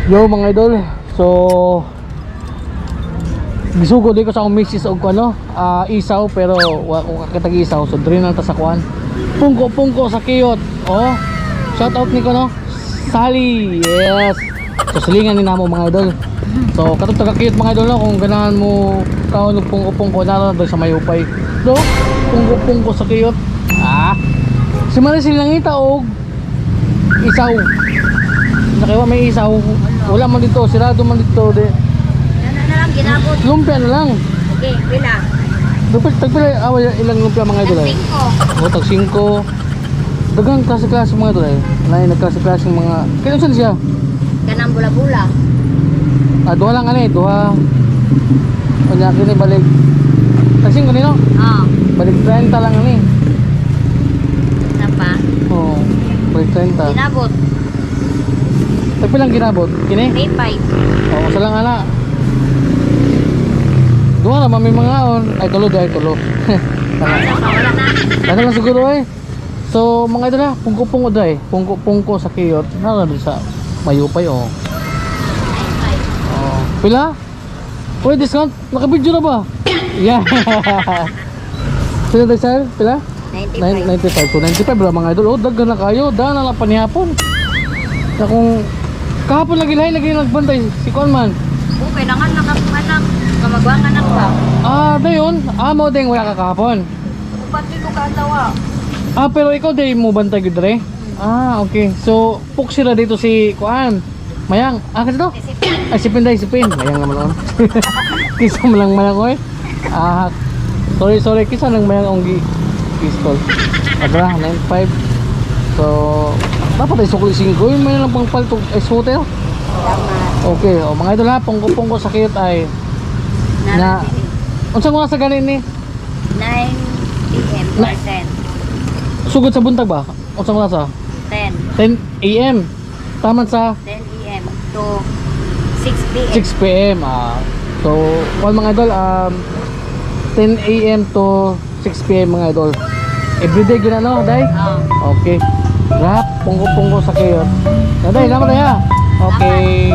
Yo mga idol, so gisugod ko sa akong misis og ano, isaw pero wa ko kakitag isaw, so diri nang ta sa kuan. Pungko sa kiyot. Oh. Shout out ni ko no. Sally. Yes. So silingan ni namo mga idol. So katong taga kiyot mga idol no, kung ganahan mo kaon og pungko na do sa Mayupay. So pungko sa kiyot. Si Maris silangita og isaw. Nakiwa may isaw. Wala man dito, sirado man dito de. Ano na lang ginabot. Lumpia na lang. Okay, pila. Tagpila ilang lumpia mga idol ay. 5. O tag 5. Dagang klase-klase mga idol ay. Lain nagklase-klase mga. Kailan saan siya? Kanang bula-bula. Duha lang ani, duha. Unya kini balik. Tag 5 ni no? Balik 30 lang ani. Napa? Oh, balik 30. Ginabot. Tagpilang ginabot? Kini? 35. Oo, sa lang ana. Duha na may mga on. Ay tulo. Wala na. Ano lang siguro eh. So mga idol na, pungko dai. Pungko sa kiyot. Naroon sa Mayupay oh. Oh, pila? Uy, discount. Naka-video na ba? Yeah. Sino tayo sir? Pila? 95. 95. So 95 bro mga idol. Oh, daghan na kayo. Dahil na lang panihapon. Na kung kahapon lagi nagbantay si Conman. Okay, nangan nakapanak. Kamagwang anak ba? Dayon. Mo ding wala ka kahapon. Upati ko katawa. Pero ikaw day mo bantay gud re? Okay. So, puk sila dito si Kuan. Mayang. Kasi to? Ay, sipin. Mayang naman on. Kisa mo lang mayang oy. Sorry. Kisa lang mayang onggi pistol. Adra, 95. So, dapat ay sukli 5. Yun may lang pang paltog ay hotel. Okay. O, mga idol ha. Pungko sa kiyot ay na unsa mo sa ganin ni? 9 PM or 10. Sugod sa buntag ba? Unsa mo sa? 10 AM. Taman sa 10 AM to 6 PM. 6 PM. So, mga idol, 10 AM to 6 PM mga idol. Everyday ginano, day? Okay. Rap, pungko sa kiyot. Day, naman tayo. Okay.